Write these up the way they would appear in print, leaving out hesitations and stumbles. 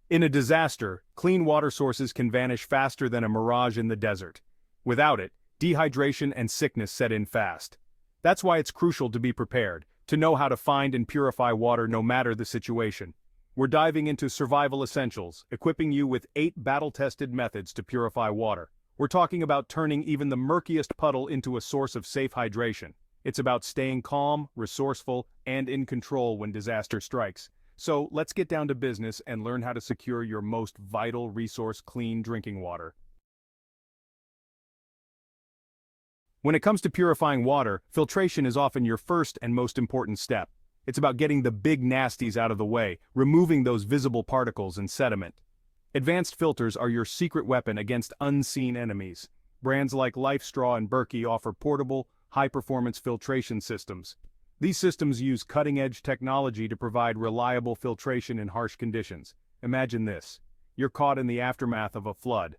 In a disaster, clean water sources can vanish faster than a mirage in the desert. Without it, dehydration and sickness set in fast. That's why it's crucial to be prepared, to know how to find and purify water no matter the situation. We're diving into survival essentials, equipping you with 8 battle-tested methods to purify water. We're talking about turning even the murkiest puddle into a source of safe hydration. It's about staying calm, resourceful, and in control when disaster strikes. So let's get down to business and learn how to secure your most vital resource, clean drinking water. When it comes to purifying water, filtration is often your first and most important step. It's about getting the big nasties out of the way, removing those visible particles and sediment. Advanced filters are your secret weapon against unseen enemies. Brands like LifeStraw and Berkey offer portable, high-performance filtration systems. These systems use cutting-edge technology to provide reliable filtration in harsh conditions. Imagine this. You're caught in the aftermath of a flood.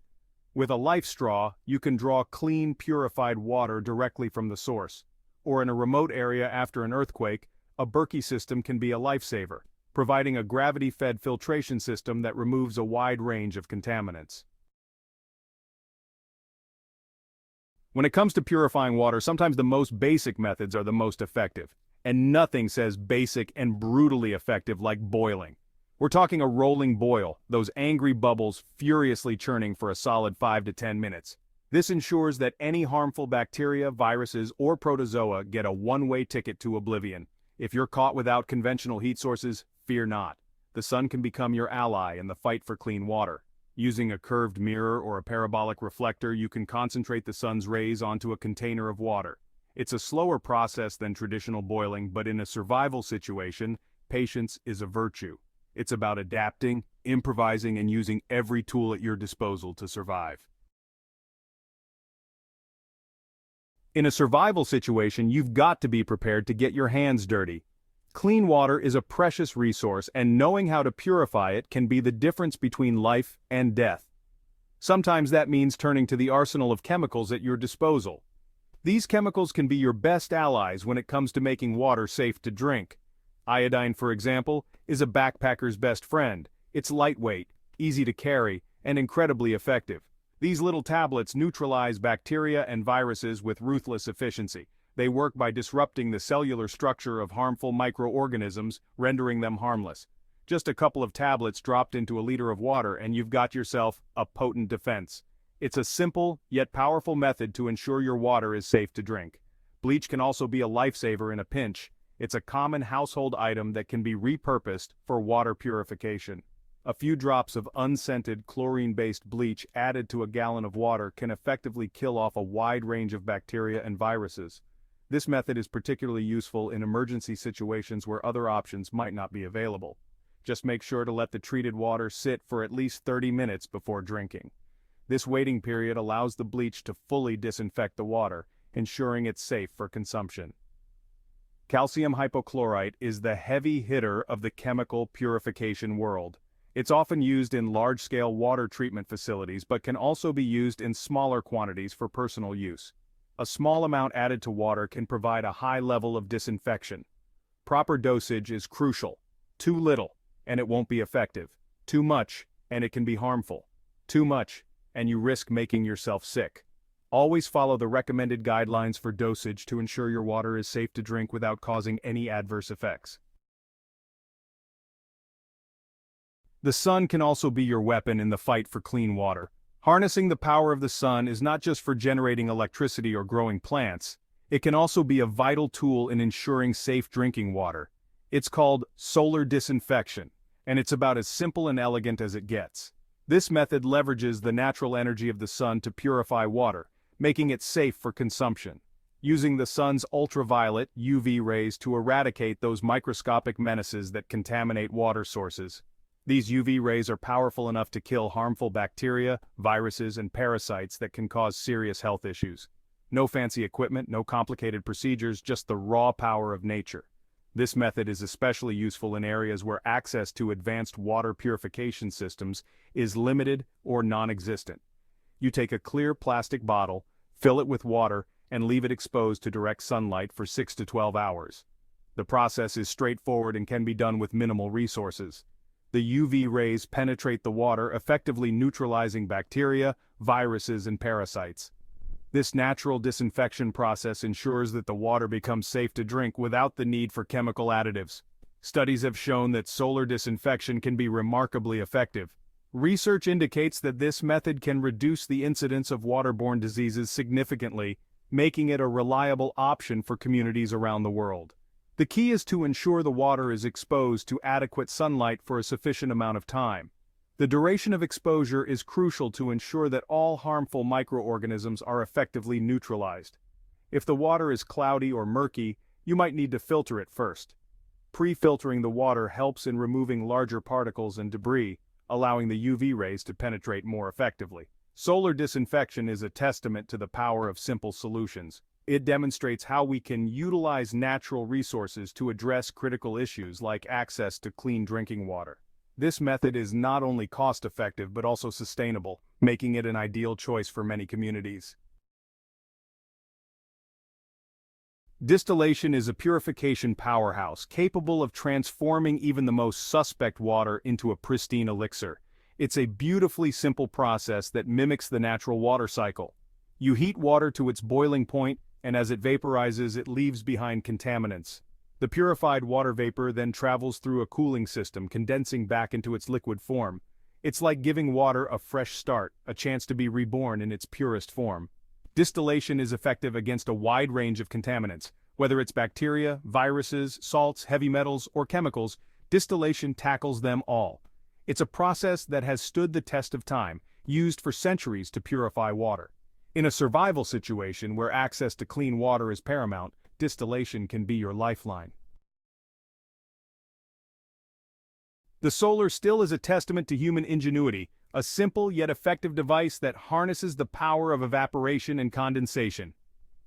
With a LifeStraw, you can draw clean, purified water directly from the source. Or in a remote area after an earthquake, a Berkey system can be a lifesaver, providing a gravity-fed filtration system that removes a wide range of contaminants. When it comes to purifying water, sometimes the most basic methods are the most effective. And nothing says basic and brutally effective like boiling. We're talking a rolling boil, those angry bubbles furiously churning for a solid 5 to 10 minutes. This ensures that any harmful bacteria, viruses, or protozoa get a one-way ticket to oblivion. If you're caught without conventional heat sources, fear not. The sun can become your ally in the fight for clean water. Using a curved mirror or a parabolic reflector, you can concentrate the sun's rays onto a container of water. It's a slower process than traditional boiling, but in a survival situation, patience is a virtue. It's about adapting, improvising, and using every tool at your disposal to survive. In a survival situation, you've got to be prepared to get your hands dirty. Clean water is a precious resource, and knowing how to purify it can be the difference between life and death. Sometimes that means turning to the arsenal of chemicals at your disposal. These chemicals can be your best allies when it comes to making water safe to drink. Iodine, for example, is a backpacker's best friend. It's lightweight, easy to carry, and incredibly effective. These little tablets neutralize bacteria and viruses with ruthless efficiency. They work by disrupting the cellular structure of harmful microorganisms, rendering them harmless. Just a couple of tablets dropped into a liter of water and you've got yourself a potent defense. It's a simple, yet powerful method to ensure your water is safe to drink. Bleach can also be a lifesaver in a pinch. It's a common household item that can be repurposed for water purification. A few drops of unscented chlorine-based bleach added to a gallon of water can effectively kill off a wide range of bacteria and viruses. This method is particularly useful in emergency situations where other options might not be available. Just make sure to let the treated water sit for at least 30 minutes before drinking. This waiting period allows the bleach to fully disinfect the water, ensuring it's safe for consumption. Calcium hypochlorite is the heavy hitter of the chemical purification world. It's often used in large-scale water treatment facilities but can also be used in smaller quantities for personal use. A small amount added to water can provide a high level of disinfection. Proper dosage is crucial. Too little, and it won't be effective. Too much, and it can be harmful. Too much, and you risk making yourself sick. Always follow the recommended guidelines for dosage to ensure your water is safe to drink without causing any adverse effects. The sun can also be your weapon in the fight for clean water. Harnessing the power of the sun is not just for generating electricity or growing plants. It can also be a vital tool in ensuring safe drinking water. It's called solar disinfection, and it's about as simple and elegant as it gets. This method leverages the natural energy of the sun to purify water, making it safe for consumption. Using the sun's ultraviolet UV rays to eradicate those microscopic menaces that contaminate water sources. These UV rays are powerful enough to kill harmful bacteria, viruses, and parasites that can cause serious health issues. No fancy equipment, no complicated procedures, just the raw power of nature. This method is especially useful in areas where access to advanced water purification systems is limited or non-existent. You take a clear plastic bottle, fill it with water, and leave it exposed to direct sunlight for 6 to 12 hours. The process is straightforward and can be done with minimal resources. The UV rays penetrate the water, effectively neutralizing bacteria, viruses, and parasites. This natural disinfection process ensures that the water becomes safe to drink without the need for chemical additives. Studies have shown that solar disinfection can be remarkably effective. Research indicates that this method can reduce the incidence of waterborne diseases significantly, making it a reliable option for communities around the world. The key is to ensure the water is exposed to adequate sunlight for a sufficient amount of time. The duration of exposure is crucial to ensure that all harmful microorganisms are effectively neutralized. If the water is cloudy or murky, you might need to filter it first. Pre-filtering the water helps in removing larger particles and debris, allowing the UV rays to penetrate more effectively. Solar disinfection is a testament to the power of simple solutions. It demonstrates how we can utilize natural resources to address critical issues like access to clean drinking water. This method is not only cost-effective but also sustainable, making it an ideal choice for many communities. Distillation is a purification powerhouse capable of transforming even the most suspect water into a pristine elixir. It's a beautifully simple process that mimics the natural water cycle. You heat water to its boiling point, and as it vaporizes, it leaves behind contaminants. The purified water vapor then travels through a cooling system, condensing back into its liquid form. It's like giving water a fresh start, a chance to be reborn in its purest form. Distillation is effective against a wide range of contaminants. Whether it's bacteria, viruses, salts, heavy metals, or chemicals, distillation tackles them all. It's a process that has stood the test of time, used for centuries to purify water. In a survival situation where access to clean water is paramount, distillation can be your lifeline. The solar still is a testament to human ingenuity, a simple yet effective device that harnesses the power of evaporation and condensation.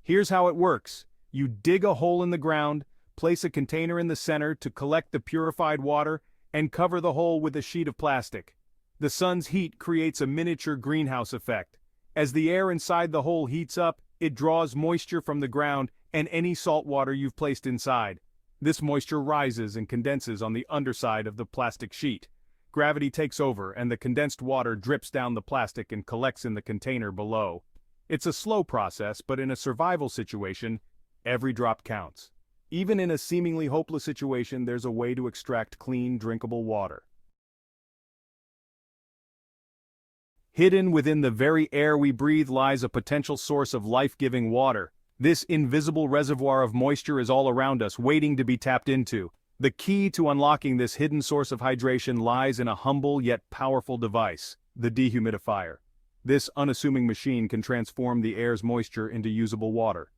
Here's how it works. You dig a hole in the ground, place a container in the center to collect the purified water, and cover the hole with a sheet of plastic. The sun's heat creates a miniature greenhouse effect. As the air inside the hole heats up, it draws moisture from the ground and any salt water you've placed inside. This moisture rises and condenses on the underside of the plastic sheet. Gravity takes over and the condensed water drips down the plastic and collects in the container below. It's a slow process, but in a survival situation, every drop counts. Even in a seemingly hopeless situation, there's a way to extract clean, drinkable water. Hidden within the very air we breathe lies a potential source of life-giving water. This invisible reservoir of moisture is all around us, waiting to be tapped into. The key to unlocking this hidden source of hydration lies in a humble yet powerful device, the dehumidifier. This unassuming machine can transform the air's moisture into usable water.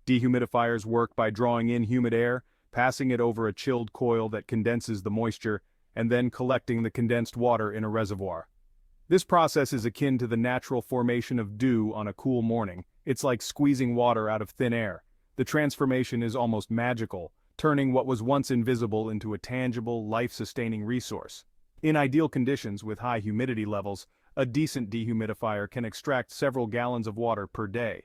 Dehumidifiers work by drawing in humid air, passing it over a chilled coil that condenses the moisture, and then collecting the condensed water in a reservoir. This process is akin to the natural formation of dew on a cool morning. It's like squeezing water out of thin air. The transformation is almost magical, turning what was once invisible into a tangible, life-sustaining resource. In ideal conditions with high humidity levels, a decent dehumidifier can extract several gallons of water per day.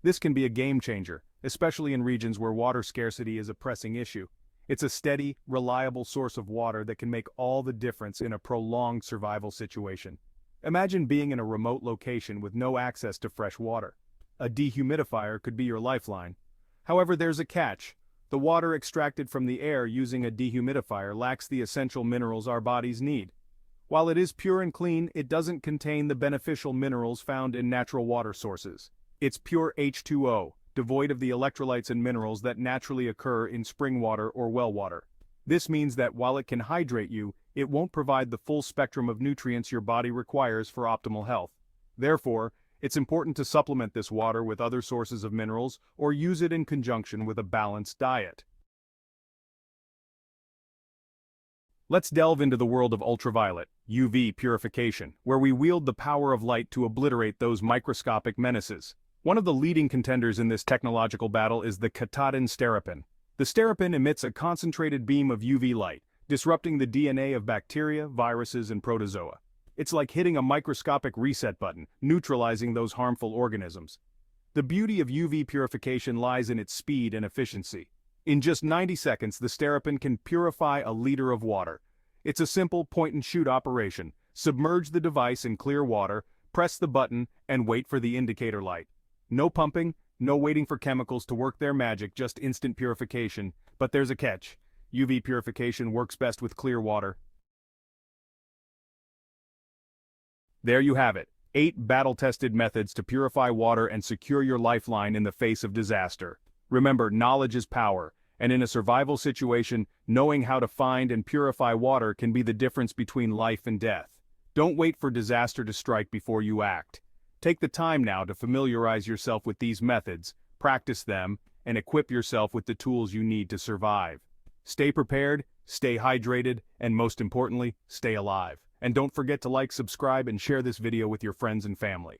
This can be a game changer, especially in regions where water scarcity is a pressing issue. It's a steady, reliable source of water that can make all the difference in a prolonged survival situation. Imagine being in a remote location with no access to fresh water. A dehumidifier could be your lifeline. However, there's a catch. The water extracted from the air using a dehumidifier lacks the essential minerals our bodies need. While it is pure and clean, it doesn't contain the beneficial minerals found in natural water sources. It's pure H2O, devoid of the electrolytes and minerals that naturally occur in spring water or well water. This means that while it can hydrate you, it won't provide the full spectrum of nutrients your body requires for optimal health. Therefore, it's important to supplement this water with other sources of minerals or use it in conjunction with a balanced diet. Let's delve into the world of ultraviolet, UV purification, where we wield the power of light to obliterate those microscopic menaces. One of the leading contenders in this technological battle is the Catadin sterapin. The sterapin emits a concentrated beam of UV light, disrupting the DNA of bacteria, viruses, and protozoa. It's like hitting a microscopic reset button, neutralizing those harmful organisms. The beauty of UV purification lies in its speed and efficiency. In just 90 seconds, the sterapin can purify a liter of water. It's a simple point-and-shoot operation. Submerge the device in clear water, press the button, and wait for the indicator light. No pumping, no waiting for chemicals to work their magic, just instant purification. But there's a catch. UV purification works best with clear water. There you have it. 8 battle-tested methods to purify water and secure your lifeline in the face of disaster. Remember, knowledge is power, and in a survival situation, knowing how to find and purify water can be the difference between life and death. Don't wait for disaster to strike before you act. Take the time now to familiarize yourself with these methods, practice them, and equip yourself with the tools you need to survive. Stay prepared, stay hydrated, and most importantly, stay alive. And don't forget to like, subscribe, and share this video with your friends and family.